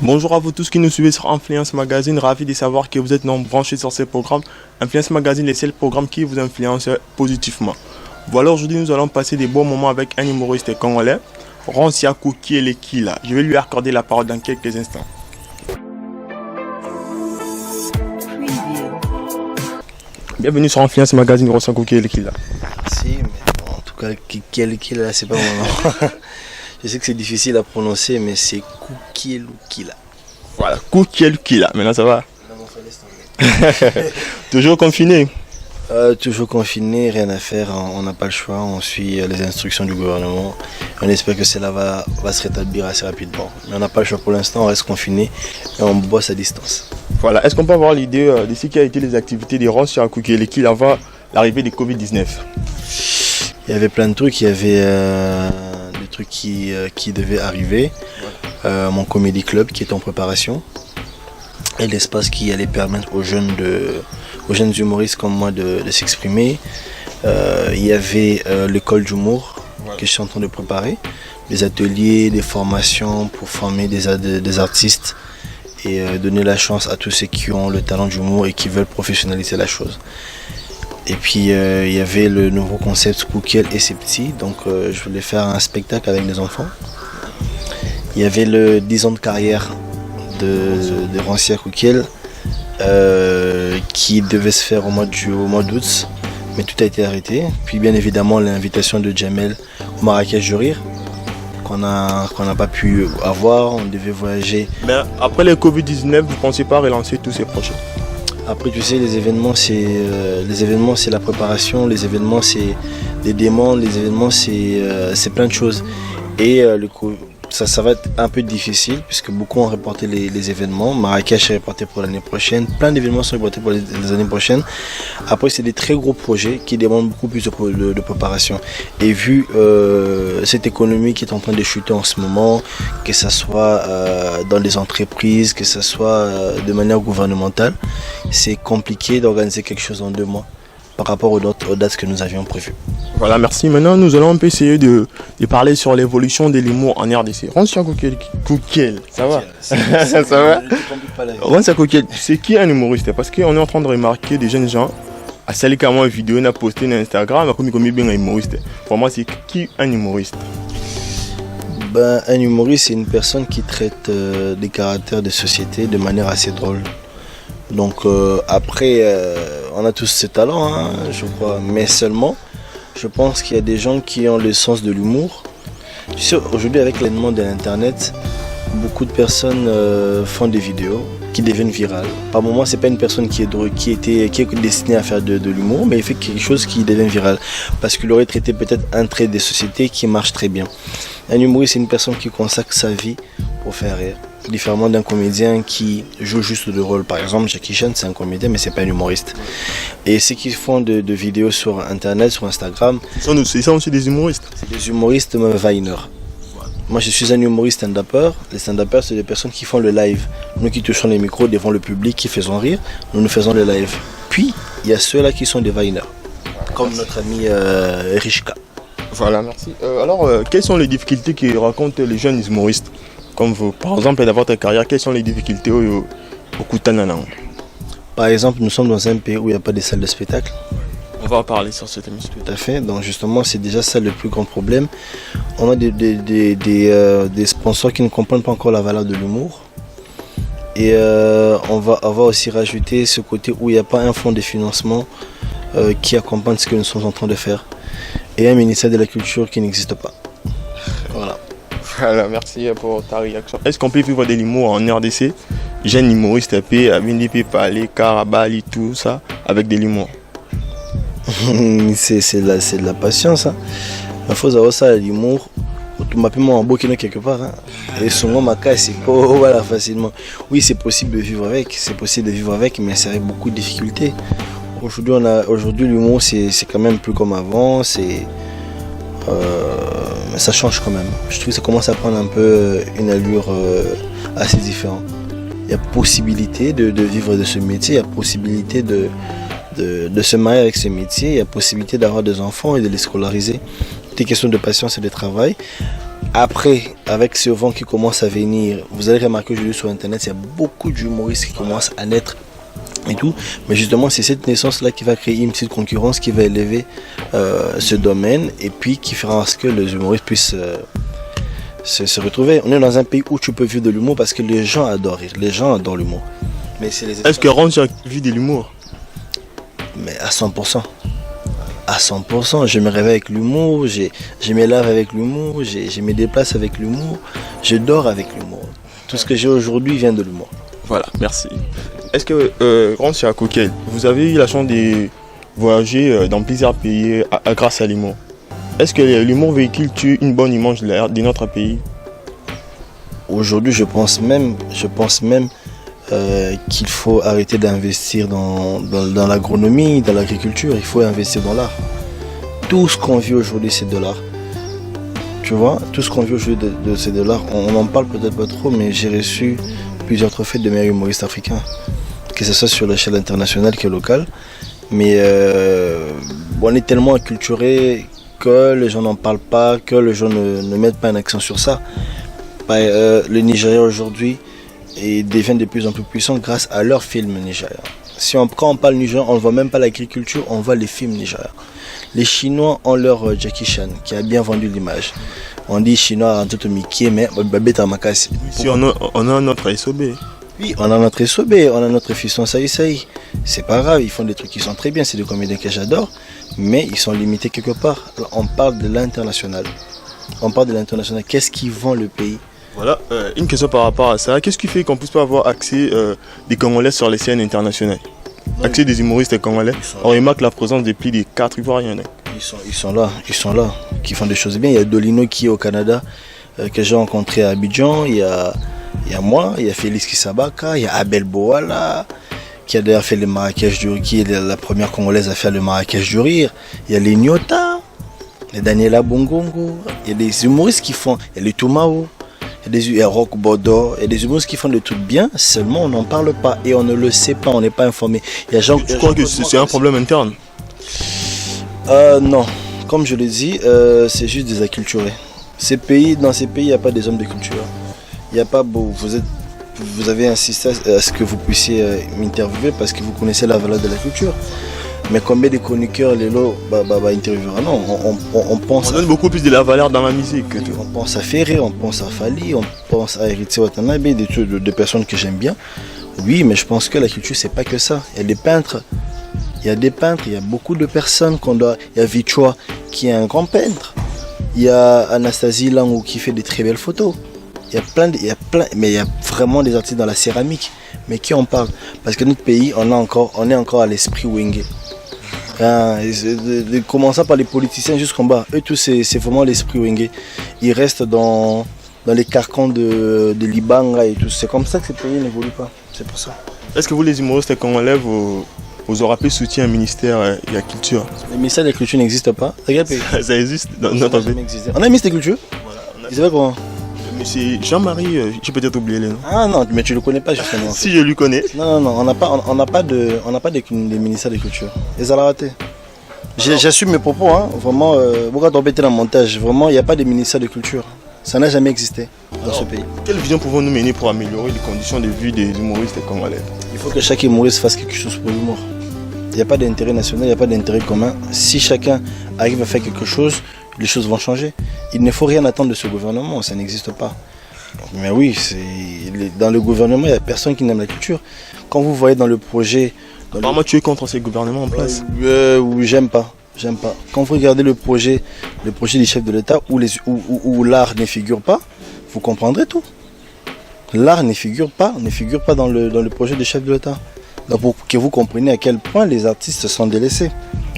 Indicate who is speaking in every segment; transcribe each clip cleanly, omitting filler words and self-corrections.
Speaker 1: Bonjour à vous tous qui nous suivez sur Influence Magazine, ravi de savoir que vous êtes nombreux branchés sur ce programme. Influence Magazine est le programme qui vous influence positivement. Voilà, aujourd'hui nous allons passer des bons moments avec un humoriste congolais, Ronsiakou Kielekila. Je vais lui accorder la parole dans quelques instants. Bienvenue sur Influence Magazine, Ronsiakou Kielekila.
Speaker 2: Si, mais bon, en tout cas, Kielekila, c'est pas mon nom. Je sais que c'est difficile à prononcer, mais c'est Kielekila.
Speaker 1: Voilà, Kielekila. Maintenant ça va? Toujours confiné?
Speaker 2: Toujours confiné, rien à faire, on n'a pas le choix, on suit les instructions du gouvernement. On espère que cela va se rétablir assez rapidement. Mais on n'a pas le choix pour l'instant, on reste confiné et on bosse à distance.
Speaker 1: Voilà, est-ce qu'on peut avoir l'idée de ce qui a été les activités des Ronsiakou Kielekila avant l'arrivée de Covid-19?
Speaker 2: Il y avait plein de trucs, il y avait des trucs qui devaient arriver. Mon comédie club qui est en préparation. Et l'espace qui allait permettre aux jeunes humoristes comme moi de s'exprimer. Il y avait l'école d'humour que je suis en train de préparer. Des ateliers, des formations pour former des artistes et donner la chance à tous ceux qui ont le talent d'humour et qui veulent professionnaliser la chose. Et puis il y avait le nouveau concept Koukiel et ses petits, donc je voulais faire un spectacle avec les enfants. Il y avait le 10 ans de carrière de Ronsiakou Kiel qui devait se faire au mois d'août, mais tout a été arrêté. Puis bien évidemment l'invitation de Jamel au Marrakech du Rire qu'on n'a pas pu avoir, on devait voyager.
Speaker 1: Mais après le Covid-19, vous ne pensez pas relancer tous ces projets?
Speaker 2: Après tu sais, les événements c'est la préparation, les événements c'est des demandes, les événements c'est plein de choses. Et ça va être un peu difficile puisque beaucoup ont reporté les événements. Marrakech est reporté pour l'année prochaine. Plein d'événements sont reportés pour les années prochaines. Après, c'est des très gros projets qui demandent beaucoup plus de préparation. Et vu cette économie qui est en train de chuter en ce moment, que ce soit dans les entreprises, que ce soit de manière gouvernementale, c'est compliqué d'organiser quelque chose en 2 mois par rapport aux dates que nous avions prévues.
Speaker 1: Voilà, merci. Maintenant, nous allons un peu essayer de parler sur l'évolution de l'humour en RDC. Ronsiakou Kiel, ça va? Ça va? Ronsiakou Kiel, c'est qui un humoriste? Parce qu'on est en train de remarquer des jeunes gens, à celle qui a une vidéo, on a posté sur Instagram, comme bien un humoriste. Pour moi, c'est qui un humoriste?
Speaker 2: Un humoriste, c'est une personne qui traite des caractères de société de manière assez drôle. Donc après, on a tous ce talent, hein, je crois, mais seulement, je pense qu'il y a des gens qui ont le sens de l'humour. Tu sais, aujourd'hui avec l'avènement de l'internet, beaucoup de personnes font des vidéos qui deviennent virales. Par moment, c'est pas une personne qui est destinée à faire de l'humour, mais il fait quelque chose qui devient viral parce qu'il aurait traité peut-être un trait des sociétés qui marche très bien. Un humoriste, c'est une personne qui consacre sa vie pour faire rire. Différemment d'un comédien qui joue juste le rôle. Par exemple, Jackie Chan, c'est un comédien, mais c'est pas un humoriste. Et ceux qui font de vidéos sur Internet, sur Instagram,
Speaker 1: ils sont aussi des humoristes.
Speaker 2: C'est des humoristes Viner. Moi, je suis un humoriste stand-upper. Les stand-uppers, c'est des personnes qui font le live. Nous qui touchons les micros devant le public, qui faisons rire, nous faisons le live. Puis, il y a ceux-là qui sont des Viner, comme notre ami Richka.
Speaker 1: Voilà, merci. Alors, quelles sont les difficultés que rencontrent les jeunes humoristes comme vous? Par exemple, dans votre carrière, quelles sont les difficultés au Koutanana?
Speaker 2: Par exemple, nous sommes dans un pays où il n'y a pas de salle de spectacle.
Speaker 1: On va en parler sur cette émission.
Speaker 2: Tout à fait. Donc justement, c'est déjà ça le plus grand problème. On a des sponsors qui ne comprennent pas encore la valeur de l'humour. Et on va aussi rajouter ce côté où il n'y a pas un fonds de financement qui accompagne ce que nous sommes en train de faire. Et un ministère de la Culture qui n'existe pas. Voilà.
Speaker 1: Voilà, merci pour ta réaction. Est-ce qu'on peut vivre de l'humour en RDC? Jeune humoriste, peut parler, Karabali, tout ça, avec de l'humour.
Speaker 2: C'est de la patience. Hein. Il faut savoir ça, l'humour. Tu m'appelles moi en beau quelque part. Hein. Et souvent, ma casse, c'est pas voilà, facilement. Oui, c'est possible de vivre avec, mais c'est avec beaucoup de difficultés. Aujourd'hui, l'humour, c'est quand même plus comme avant. Ça change quand même. Je trouve que ça commence à prendre un peu une allure assez différente. Il y a possibilité de vivre de ce métier, il y a possibilité de de se marier avec ce métier, il y a possibilité d'avoir des enfants et de les scolariser. Tout est question de patience et de travail. Après, avec ce vent qui commence à venir, vous allez remarquer aujourd'hui sur Internet, il y a beaucoup d'humoristes qui commencent à naître et tout. Mais justement, c'est cette naissance-là qui va créer une petite concurrence, qui va élever ce domaine et puis qui fera en sorte que les humoristes puissent se retrouver. On est dans un pays où tu peux vivre de l'humour parce que les gens adorent rire, les gens adorent l'humour.
Speaker 1: Est-ce que Rontia vit de l'humour?
Speaker 2: Mais à 100%. À 100%, je me réveille avec l'humour, je me lave avec l'humour, je me déplace avec l'humour, je dors avec l'humour. Tout ce que j'ai aujourd'hui vient de l'humour.
Speaker 1: Voilà, merci. Est-ce que, Rontia Kokel, vous avez eu la chance de voyager dans plusieurs pays grâce à l'humour? Est-ce que l'humour véhicule une bonne image de notre pays?
Speaker 2: Aujourd'hui, je pense même qu'il faut arrêter d'investir dans l'agronomie, dans l'agriculture. Il faut investir dans l'art. Tout ce qu'on vit aujourd'hui, c'est de l'art. Tu vois, tout ce qu'on vit aujourd'hui, c'est de l'art. On n'en parle peut-être pas trop, mais j'ai reçu plusieurs trophées de meilleurs humoristes africains. Que ce soit sur l'échelle internationale que locale. Mais on est tellement acculturés que les gens n'en parlent pas, que les gens ne mettent pas un accent sur ça. Le Nigeria aujourd'hui devient de plus en plus puissant grâce à leurs films nigériens. Quand on parle nigérien, on ne voit même pas l'agriculture, on voit les films nigériens. Les Chinois ont leur Jackie Chan qui a bien vendu l'image. On dit Chinois en tout Mickey, mais Babeta Makassi.
Speaker 1: Si on a notre SOB.
Speaker 2: Oui, on a notre SOB, on a notre Fisson Saï. C'est pas grave, ils font des trucs qui sont très bien, c'est des comédiens que j'adore, mais ils sont limités quelque part. Alors, on parle de l'international. On parle de l'international. Qu'est-ce qui vend le pays?
Speaker 1: Voilà, une question par rapport à ça. Qu'est-ce qui fait qu'on ne puisse pas avoir accès des Congolais sur les scènes internationales? Accès des humoristes congolais. On remarque la présence de plus de 4 Ivoiriens.
Speaker 2: Ils sont là, qui font des choses bien. Il y a Dolino qui est au Canada, que j'ai rencontré à Abidjan. Il y a moi, il y a Félix Kisabaka, il y a Abel Boala, qui a d'ailleurs fait le Marrakech du Rire, qui est la première Congolaise à faire le Marrakech du Rire. Il y a les Nyota, les Daniela Bongongo, il y a des humoristes qui font, il y a les Toumao. Il y a Rock Bodo, il y a des humoristes qui font des trucs bien, seulement on n'en parle pas et on ne le sait pas, on n'est pas informé.
Speaker 1: Tu crois que c'est un problème interne?
Speaker 2: Non, comme je le dis, c'est juste des acculturés. Dans ces pays, il n'y a pas des hommes de culture. Il n'y a pas vous avez insisté à ce que vous puissiez m'interviewer parce que vous connaissez la valeur de la culture. Mais combien de chroniqueurs les lots interviewera? Non, on pense.
Speaker 1: On donne beaucoup plus de la valeur dans la musique.
Speaker 2: On pense à Ferré, on pense à Fali, on pense à Héritier Watanabe, des personnes que j'aime bien. Oui, mais je pense que la culture, c'est pas que ça. Il y a des peintres. Il y a beaucoup de personnes qu'on doit. Il y a Vichwa qui est un grand peintre. Il y a Anastasie Langou qui fait des très belles photos. Mais il y a vraiment des artistes dans la céramique. Mais qui en parle? Parce que notre pays, on est encore à l'esprit wingé. Commençant par les politiciens jusqu'en bas, eux tous c'est vraiment l'esprit wingé. Ils restent dans les carcans de Libanga et tout. C'est comme ça que ces pays n'évoluent pas. C'est pour ça.
Speaker 1: Est-ce que vous les humoristes congolais vous aurez pu soutenir un ministère de la culture?
Speaker 2: Le ministère de la culture n'existe pas.
Speaker 1: Ça existe dans notre pays.
Speaker 2: On a un ministre de la culture? Ils savaient comment?
Speaker 1: Monsieur Jean-Marie, j'ai peut-être oublié les noms.
Speaker 2: Ah non, mais tu le connais pas justement.
Speaker 1: Si je lui connais.
Speaker 2: Non, on n'a pas de ministère de culture. Ils ont raté. J'assume mes propos, hein. Vraiment, pourquoi t'embêter dans le montage? Vraiment, il n'y a pas de ministère de culture. Ça n'a jamais existé dans ce pays.
Speaker 1: Quelle vision pouvons-nous mener pour améliorer les conditions de vie des humoristes congolais?
Speaker 2: Il faut que chaque humoriste fasse quelque chose pour l'humour. Il n'y a pas d'intérêt national, il n'y a pas d'intérêt commun. Si chacun arrive à faire quelque chose, les choses vont changer. Il ne faut rien attendre de ce gouvernement, ça n'existe pas. Mais oui, dans le gouvernement, il n'y a personne qui n'aime la culture. Quand vous voyez dans le projet...
Speaker 1: Apparemment, tu es contre ces gouvernements en place?
Speaker 2: Oui, j'aime pas. Quand vous regardez le projet du chef de l'État où l'art ne figure pas, vous comprendrez tout. L'art ne figure pas dans le projet du chef de l'État. Donc pour que vous compreniez à quel point les artistes sont délaissés.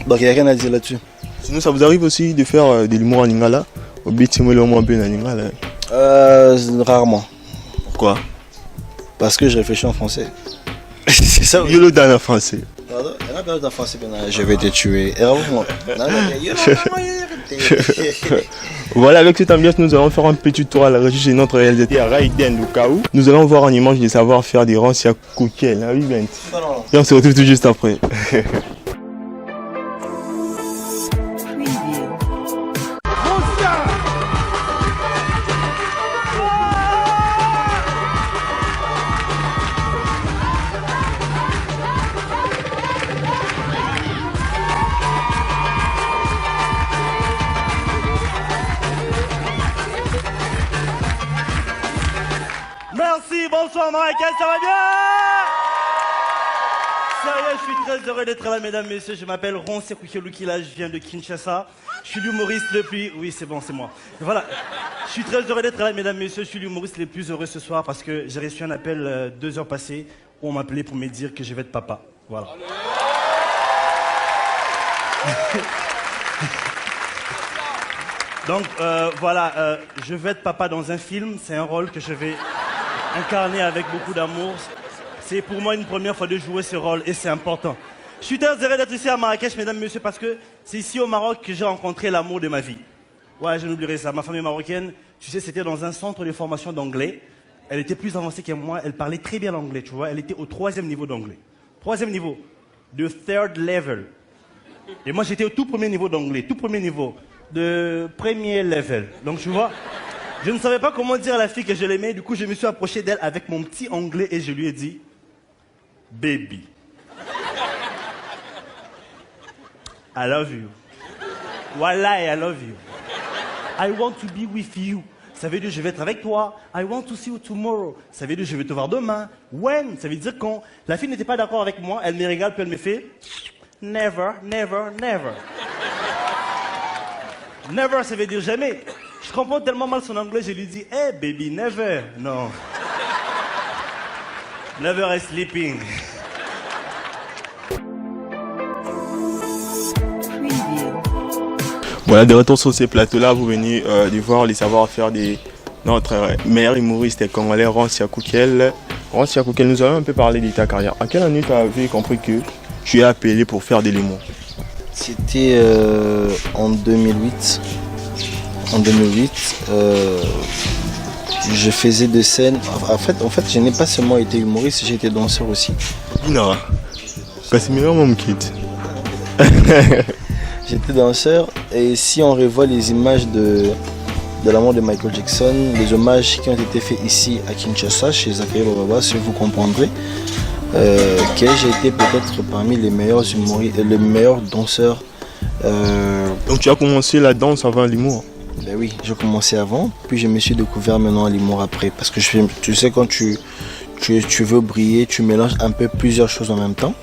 Speaker 2: Donc il n'y a rien à dire là-dessus.
Speaker 1: Sinon, ça vous arrive aussi de faire de l'humour en lingala? Au bitimole au moins bien en lingala?
Speaker 2: Rarement.
Speaker 1: Pourquoi?
Speaker 2: Parce que je réfléchis en français. C'est ça.
Speaker 1: Yo le dans en français.
Speaker 2: Pardon? En français, je vais te tuer.
Speaker 1: Voilà, avec cette ambiance, nous allons faire un petit tour à la régie chez notre réalisateur Raiden Lukaou. Nous allons voir en image des savoir-faire des Rontia Kokel. Et on se retrouve tout juste après.
Speaker 3: Merci, bonsoir Marrakech, ça va bien? Sérieux, je suis très heureux d'être là, mesdames, messieurs. Je m'appelle Ron Sekoukeluki, là, je viens de Kinshasa. Je suis l'humoriste le plus... Oui, c'est bon, c'est moi. Voilà. Je suis très heureux d'être là, mesdames, messieurs. Je suis l'humoriste le plus heureux ce soir parce que j'ai reçu un appel 2 heures passées où on m'appelait pour me dire que je vais être papa. Voilà. Donc, voilà, je vais être papa dans un film. C'est un rôle que je vais incarner avec beaucoup d'amour. C'est pour moi une première fois de jouer ce rôle et c'est important. Je suis très heureux d'être ici à Marrakech, mesdames et messieurs, parce que c'est ici au Maroc que j'ai rencontré l'amour de ma vie. Ouais, je n'oublierai ça. Ma femme est marocaine. Tu sais, c'était dans un centre de formation d'anglais. Elle était plus avancée que moi. Elle parlait très bien l'anglais, tu vois. Elle était au 3e niveau d'anglais. 3e niveau. De third level. Et moi, j'étais au tout premier niveau d'anglais. Tout premier niveau. De premier level. Donc, tu vois, je ne savais pas comment dire à la fille que je l'aimais. Du coup, je me suis approché d'elle avec mon petit anglais et je lui ai dit... Baby. I love you. Wallah, I love you. I want to be with you. Ça veut dire je vais être avec toi. I want to see you tomorrow. Ça veut dire je vais te voir demain. When? Ça veut dire quand. La fille n'était pas d'accord avec moi. Elle me regarde puis elle me fait never, never, never. Never, ça veut dire jamais. Je comprends tellement mal son anglais, je lui dis hey baby, never. Non. Never is sleeping.
Speaker 1: Voilà, de retour sur ces plateaux-là, vous venez de voir les savoir-faire de notre meilleur humoriste congolais, Ron Sekoukel. Ron Sekoukel, nous allons un peu parler de ta carrière. À quelle année tu avais compris que tu es appelé pour faire de l'humour?
Speaker 2: C'était en 2008. En 2008, je faisais des scènes. En fait, je n'ai pas seulement été humoriste, j'ai été danseur aussi.
Speaker 1: Non, c'est meilleur mon kit.
Speaker 2: J'étais danseur et si on revoit les images de la mort de Michael Jackson, les hommages qui ont été faits ici à Kinshasa, chez Zakaria Baba, si vous comprendrez que j'ai été peut-être parmi les meilleurs humoristes, les meilleurs danseurs.
Speaker 1: Donc tu as commencé la danse avant l'humour?
Speaker 2: Ben oui, j'ai commencé avant, puis je me suis découvert maintenant à l'humour après. Parce que tu sais, quand tu veux briller, tu mélanges un peu plusieurs choses en même temps.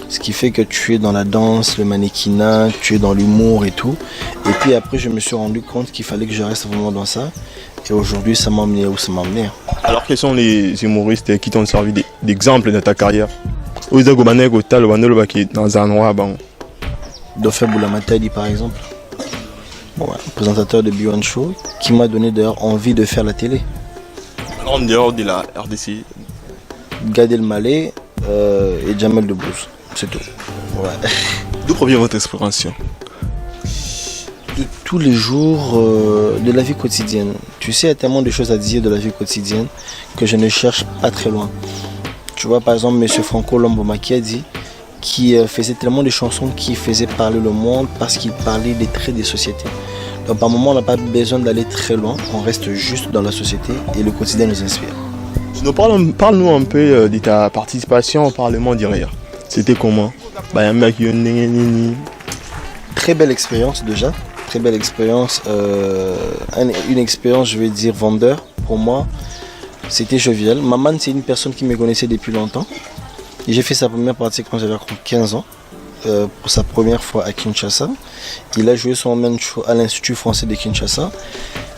Speaker 2: Ce qui fait que tu es dans la danse, le mannequinat, tu es dans l'humour et tout. Et puis après, je me suis rendu compte qu'il fallait que je reste vraiment dans ça. Et aujourd'hui, ça m'a emmené où ça m'a emmené.
Speaker 1: Alors, quels sont les humoristes qui t'ont servi d'exemple de ta carrière?
Speaker 2: Dauphin Boulamatadi, par exemple. Ouais, présentateur de B1 Show, qui m'a donné d'ailleurs envie de faire la télé.
Speaker 1: En dehors de la RDC?
Speaker 2: Gad Elmaleh et Jamel Debbouze, c'est tout. Ouais.
Speaker 1: D'où provient votre inspiration?
Speaker 2: De tous les jours de la vie quotidienne. Tu sais, il y a tellement de choses à dire de la vie quotidienne que je ne cherche pas très loin. Tu vois, par exemple, M. Franco Lamboma qui a dit qui faisait tellement de chansons qui faisaient parler le monde parce qu'il parlait des traits des sociétés. Donc par moment, on n'a pas besoin d'aller très loin, on reste juste dans la société et le quotidien nous inspire.
Speaker 1: Parle-nous un peu de ta participation au Parlement d'Irrière. C'était comment?
Speaker 2: Très belle expérience déjà, très belle expérience. Une expérience, je vais dire, vendeur pour moi. C'était jovial. Maman, c'est une personne qui me connaissait depuis longtemps. Et j'ai fait sa première partie quand j'avais 15 ans, pour sa première fois à Kinshasa. Il a joué son main show à l'Institut français de Kinshasa.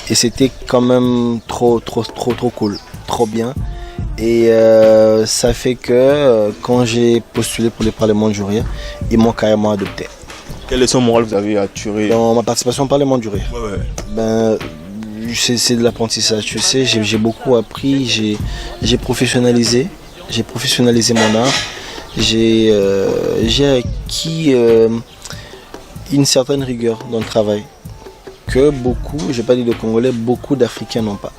Speaker 2: Et c'était quand même trop cool, trop bien. Et ça fait que quand j'ai postulé pour le Parlement du Rire, ils m'ont carrément adopté.
Speaker 1: Quelle leçon morale vous avez attirée
Speaker 2: dans ma participation au Parlement du Rire?
Speaker 1: Ouais.
Speaker 2: Ben, c'est de l'apprentissage, tu sais, j'ai beaucoup appris, j'ai professionnalisé mon art, j'ai acquis une certaine rigueur dans le travail que beaucoup, je vais pas dire de Congolais, beaucoup d'Africains n'ont pas,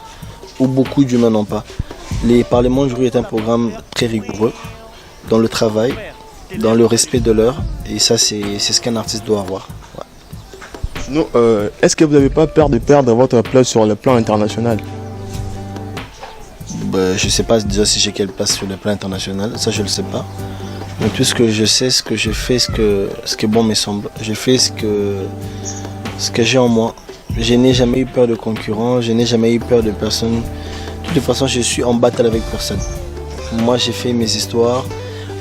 Speaker 2: ou beaucoup d'humains n'ont pas. Les Parlements du Rire est un programme très rigoureux dans le travail, dans le respect de l'heure, et ça c'est ce qu'un artiste doit avoir. Ouais.
Speaker 1: Sinon, est-ce que vous n'avez pas peur de perdre votre place sur le plan international?
Speaker 2: Je ne sais pas déjà si j'ai quelle place sur le plan international, ça je ne le sais pas. Mais tout ce que je sais, ce que je fais, ce que bon me semble. Je fais ce que j'ai en moi. Je n'ai jamais eu peur de concurrents, je n'ai jamais eu peur de personnes De toute façon, je suis en battle avec personne. Moi, j'ai fait mes histoires.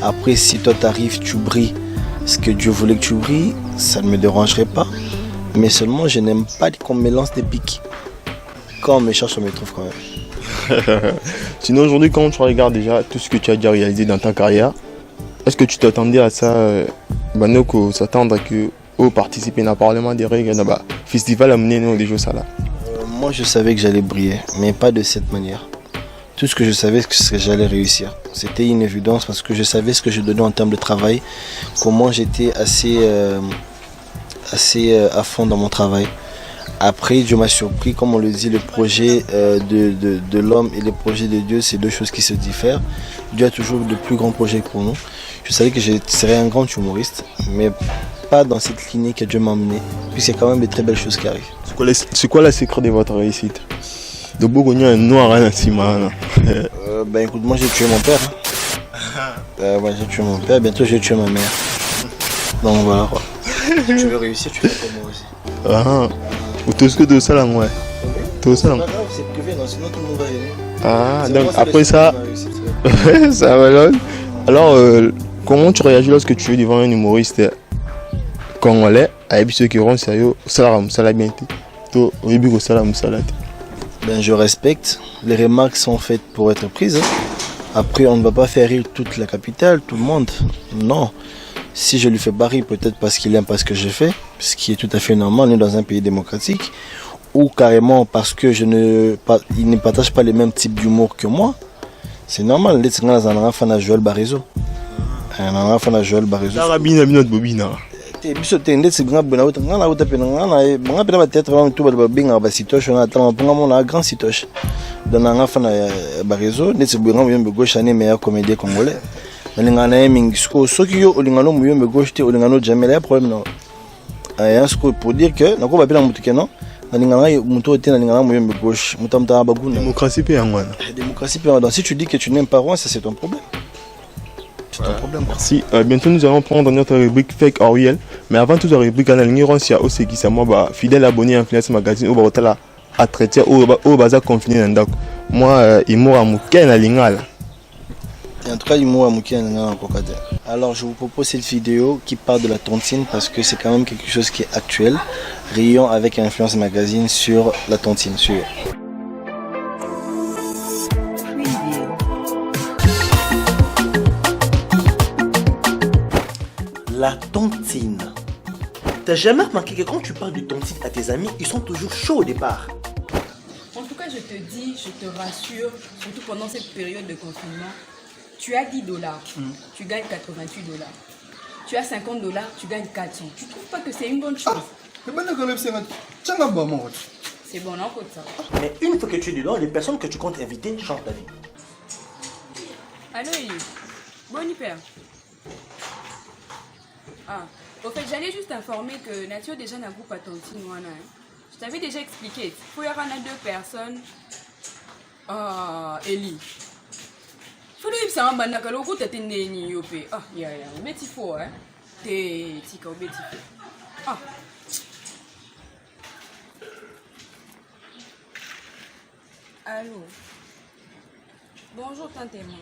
Speaker 2: Après, si toi t'arrives, tu brilles ce que Dieu voulait que tu brilles, ça ne me dérangerait pas. Mais seulement, je n'aime pas qu'on me lance des pics. Quand on me cherche, on me trouve quand même.
Speaker 1: Sinon, aujourd'hui, quand tu regardes déjà tout ce que tu as déjà réalisé dans ta carrière, est-ce que tu t'attendais à ça, Banoko, s'attendre à que participer dans le Parlement des règles, dans le festival à mener des choses là?
Speaker 2: Moi, je savais que j'allais briller, mais pas de cette manière. Tout ce que je savais, c'est que j'allais réussir. C'était une évidence parce que je savais ce que je donnais en termes de travail, comment j'étais assez à fond dans mon travail. Après, Dieu m'a surpris, comme on le dit, le projet de l'homme et le projet de Dieu, c'est deux choses qui se diffèrent. Dieu a toujours de plus grands projets pour nous. Je savais que je serais un grand humoriste, mais pas dans cette lignée que Dieu m'a emmené, puisqu'il y a quand même de très belles choses qui arrivent.
Speaker 1: C'est quoi le secret de votre réussite? De beaucoup de noir à
Speaker 2: Ben écoute, moi j'ai tué mon père. Ouais, j'ai tué mon père, bientôt je vais tuer ma mère. Donc voilà quoi. Tu veux réussir, tu fais comme moi aussi.
Speaker 1: Ah, ou tout ce que de ça là, ouais. Tout ça là.
Speaker 2: C'est pas grave, c'est privé, non, sinon tout le monde va aimer.
Speaker 1: Ah, donc après ça, ça va. Alors, comment tu réagis lorsque tu es devant un humoriste congolais, avec ceux qui auront sérieux, salam, salabinti, to, oyibi ko salam salat?
Speaker 2: Ben je respecte, les remarques sont faites pour être prises. Après, on ne va pas faire rire toute la capitale, tout le monde. Non. Si je lui fais pas rire, peut-être parce qu'il aime pas ce que je fais, ce qui est tout à fait normal, on est dans un pays démocratique, ou carrément parce que il ne partage pas les mêmes types d'humour que moi. C'est normal, les gens ont un fan à Joël Barézo. Un fan à Joël Barézo. Te biso te ndetse nga bona uta nga na uta pena nga pena ba théâtre ba mutu ba binga ba sitoche na tala mponga mona grand sitoche dona nga fana ba réseau ndetse nga muyombe gauche ane meilleur comédien congolais nga na mingi soki yo olingano muyombe gauche te olingano jamais là problème non aya sko pour dire que nako ba pena mutu kenan na nga mutu te na nga muyombe gauche mutamta ba guna
Speaker 1: démocratie pe ngwana
Speaker 2: démocratie pe ngwana si tu dis que tu n'aimes pas Rouen, ça c'est ton problème. Problème.
Speaker 1: Merci. Bientôt nous allons prendre notre rubrique Fake or Real. Mais avant toute la rubrique, on a une aussi qui c'est moi fidèle abonné à Influence Magazine au Barotala à traiter au bazar confiné dans Dak. Moi, il m'a mouké na lingala.
Speaker 2: En tout cas, il m'a mouké na lingala encore. Alors, je vous propose cette vidéo qui parle de la tontine parce que c'est quand même quelque chose qui est actuel. Rions avec Influence Magazine sur la tontine. Sur
Speaker 4: la tontine. T'as jamais remarqué que quand tu parles de tontine à tes amis, ils sont toujours chauds au départ?
Speaker 5: En tout cas, je te dis, je te rassure, surtout pendant cette période de confinement, tu as $10, tu gagnes $88. Tu as $50, tu gagnes 400. Tu trouves pas que c'est une bonne chose? C'est bon, non, comme ça.
Speaker 4: Mais une fois que tu es dedans, les personnes que tu comptes inviter changent ta vie.
Speaker 5: Allô, bon hyper. Ah, au fait, j'allais juste informer que Nature déjà n'a pas tontine. Je t'avais déjà expliqué. Il y aura 2 personnes. Ah, Eli. Il faut que tu aies un bandakalo qui est né. Ah, il y a un petit faux, hein. T'es petit petit. Ah. Allô. Bonjour, tante et moi.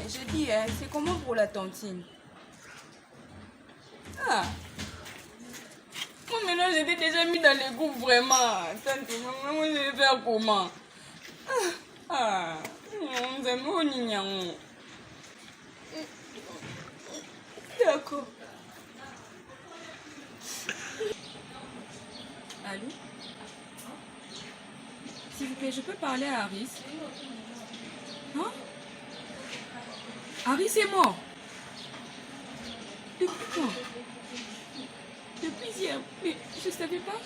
Speaker 5: J'ai dit, c'est comment pour la tontine? Ah. Moi maintenant j'étais déjà mis dans les groupes vraiment. Tante, moi je vais faire comment? Ah. D'accord. Allô? S'il vous plaît, je peux parler à Aris? Hein? Harry, c'est mort. Depuis quand? Depuis hier. Mais je ne savais pas.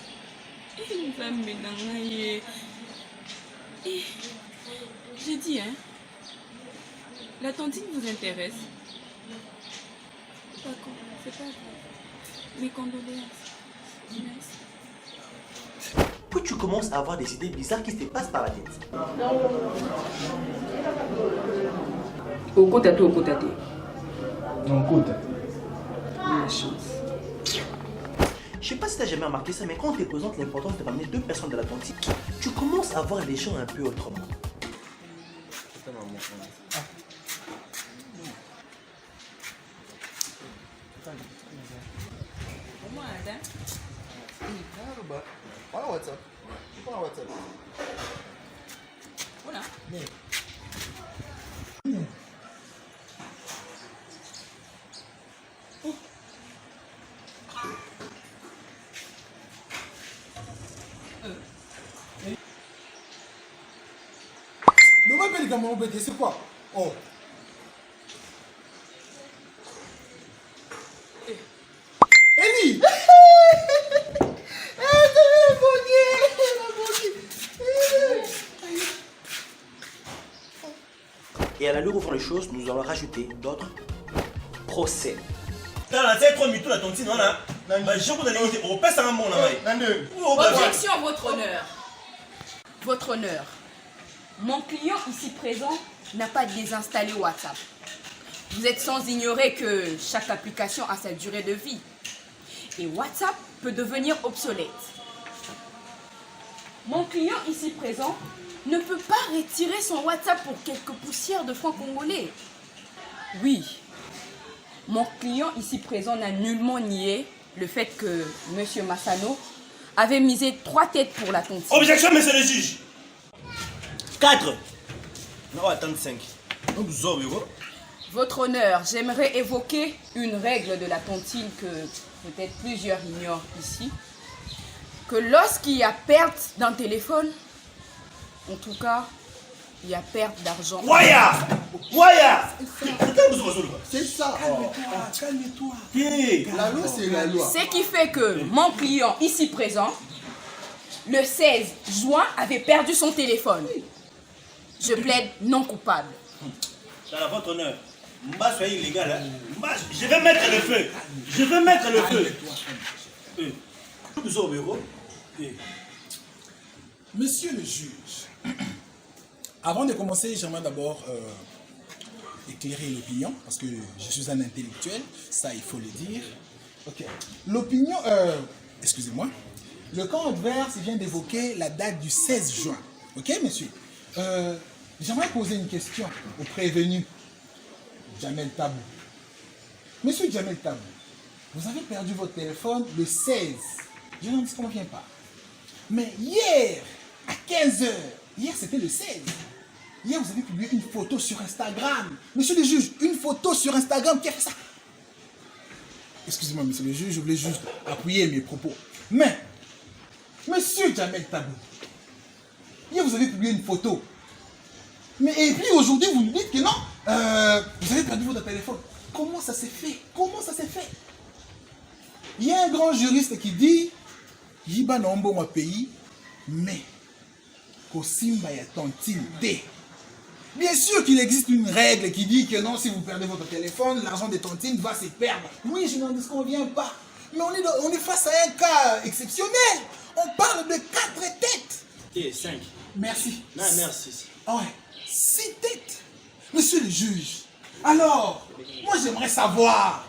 Speaker 5: J'ai dit, hein. La tontine vous intéresse? D'accord, c'est pas grave. Mes condoléances. Merci.
Speaker 4: Puis tu commences à avoir des idées bizarres qui se passent par la tête.
Speaker 5: Au côté.
Speaker 4: Je sais pas si tu as jamais remarqué ça, mais quand on te présente l'importance de ramener 2 personnes de la tontine, tu commences à voir les gens un peu autrement.
Speaker 6: Fala WhatsApp. Fala WhatsApp.
Speaker 5: Voilà.
Speaker 6: Le mec, il comment on peut dire, c'est quoi? Oh. Eli!
Speaker 4: Et à la où font les choses, nous allons rajouter d'autres procès.
Speaker 5: Objection, votre honneur. Votre honneur. Mon client ici présent n'a pas désinstallé WhatsApp. Vous êtes sans ignorer que chaque application a sa durée de vie. Et WhatsApp peut devenir obsolète. Mon client ici présent ne peut pas retirer son WhatsApp pour quelques poussières de francs congolais. Oui, mon client ici présent n'a nullement nié le fait que M. Massano avait misé 3 têtes pour la tontine.
Speaker 3: Objection, monsieur le juge.
Speaker 4: 4. On va attendre 5.
Speaker 5: Votre honneur, j'aimerais évoquer une règle de la tontine que peut-être plusieurs ignorent ici. Que lorsqu'il y a perte d'un téléphone, en tout cas, il y a perte d'argent.
Speaker 3: Waya! Waya!
Speaker 6: C'est ça. Calme-toi. La loi, c'est la loi.
Speaker 5: Ce qui fait que mon client ici présent, le 16 juin, avait perdu son téléphone. Je plaide non coupable.
Speaker 3: Dans la votre honneur. Mba soyez illégal. Hein? Je vais mettre le feu. Je vais mettre le feu. Nous sommes au bureau.
Speaker 6: Monsieur le juge, avant de commencer, j'aimerais d'abord éclairer l'opinion, parce que je suis un intellectuel, ça il faut le dire. Ok. L'opinion, excusez-moi, le camp adverse vient d'évoquer la date du 16 juin. Ok, monsieur? J'aimerais poser une question au prévenu, Jamel Tabou. Monsieur Jamel Tabou, vous avez perdu votre téléphone le 16. Je n'en dis qu'on ne vient pas. Mais hier, à 15h, hier c'était le 16. Hier, vous avez publié une photo sur Instagram. Monsieur le juge, une photo sur Instagram qui a fait ça. Excusez-moi, monsieur le juge, je voulais juste appuyer mes propos. Mais, monsieur Jamel Tabou, hier, vous avez publié une photo. Mais et puis aujourd'hui, vous nous dites que non, vous avez perdu votre téléphone. Comment ça s'est fait? Comment ça s'est fait? Il y a un grand juriste qui dit Yiba Nombo ma pays, mais Kosimba ya tontine té. Bien sûr qu'il existe une règle qui dit que non, si vous perdez votre téléphone, l'argent des tontines va se perdre. Oui, je n'en disconviens pas. Mais on est face à un cas exceptionnel. On parle de 4 têtes.
Speaker 3: Et 5.
Speaker 6: Merci.
Speaker 3: Non, merci.
Speaker 6: Ah ouais, 6 têtes. Monsieur le juge, alors, moi j'aimerais savoir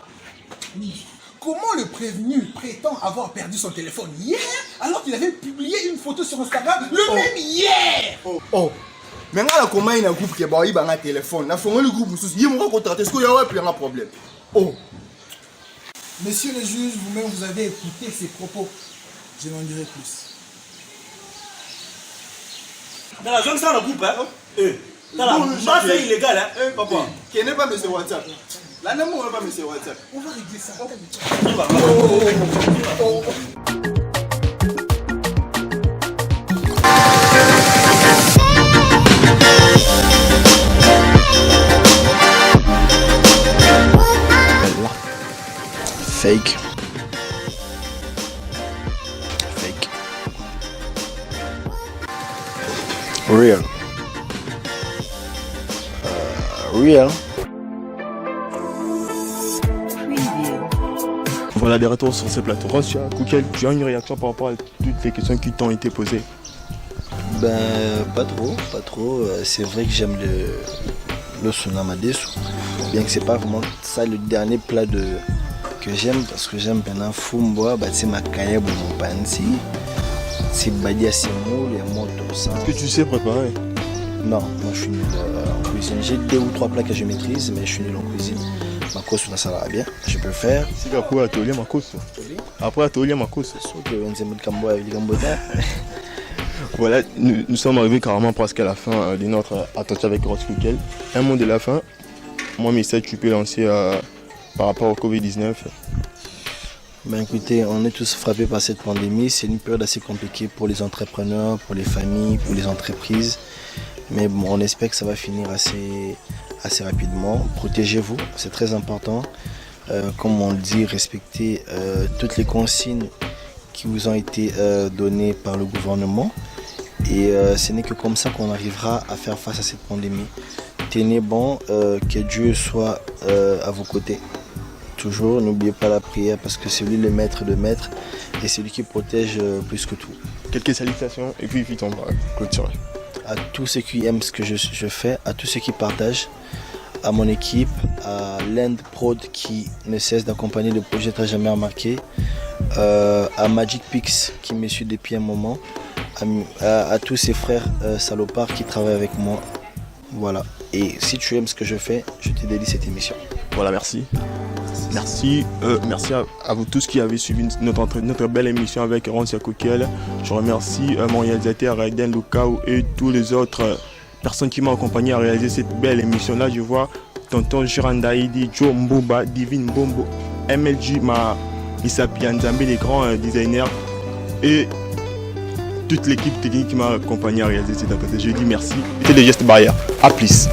Speaker 6: comment le prévenu prétend avoir perdu son téléphone hier alors qu'il avait publié une photo sur Instagram le même hier.
Speaker 7: Oh, mais comment il y a un groupe qui a eu un téléphone? Le groupe, il y a un contrat. Est-ce qu'il y a un problème? Oh.
Speaker 6: Monsieur le juge, vous-même vous avez écouté ces propos. Je n'en dirai plus.
Speaker 3: Dans la zone, ça, le groupe, hein? Dans la masse, c'est illégal, hein?
Speaker 7: Papa, qui n'est pas monsieur WhatsApp? Là, non, on va pas monsieur WhatsApp.
Speaker 6: On va régler ça.
Speaker 2: Fake. Fake. Real. Real.
Speaker 1: Voilà des retours sur ces plateaux. Rancia, Koukel, tu as une réaction par rapport à toutes les questions qui t'ont été posées?
Speaker 2: Ben, pas trop. C'est vrai que j'aime le Sunamadesu. Bien que c'est pas vraiment ça le dernier plat de que j'aime parce que j'aime bien Fumboa, c'est ma caille pour mon pansi. C'est Badia Semoul et Moto.
Speaker 1: Est-ce que tu sais préparer?
Speaker 2: Non, moi je suis nul en cuisine. J'ai 2 ou 3 plats que je maîtrise, mais je suis nul en cuisine. Ma course, ça va bien, je peux le faire.
Speaker 1: C'est après atelier ma course. Après atelier ma course. Voilà, nous sommes arrivés carrément presque à la fin de notre entretien avec Rons Koukel. Un mot de la fin. Moi, message tu peux lancer par rapport au Covid-19.
Speaker 2: Ben écoutez, on est tous frappés par cette pandémie. C'est une période assez compliquée pour les entrepreneurs, pour les familles, pour les entreprises. Mais bon, on espère que ça va finir assez rapidement. Protégez-vous, c'est très important. Comme on le dit, respectez toutes les consignes qui vous ont été données par le gouvernement. Et ce n'est que comme ça qu'on arrivera à faire face à cette pandémie. Tenez bon, que Dieu soit à vos côtés. Toujours, n'oubliez pas la prière parce que c'est lui le maître de maître et c'est lui qui protège plus que tout.
Speaker 1: Quelques salutations et puis vite on va clôturer.
Speaker 2: À tous ceux qui aiment ce que je fais, à tous ceux qui partagent, à mon équipe, à l'End Prod qui ne cesse d'accompagner le projet Très Jamais Remarqué, à Magic Pix qui me suit depuis un moment, à tous ces frères salopards qui travaillent avec moi. Voilà. Et si tu aimes ce que je fais, je te dédie cette émission.
Speaker 1: Voilà, merci. Merci à vous tous qui avez suivi notre belle émission avec Rons Koukel. Je remercie mon réalisateur Raiden Lukao et tous les autres personnes qui m'ont accompagné à réaliser cette belle émission-là. Je vois Tonton Jirandaïdi, Joe Mbouba, Divine Bombo, MLG, Issa Pianzambe, les grands designers et toute l'équipe technique qui m'a accompagné à réaliser cette entretien. Je dis merci. C'était les gestes barrières. À plus.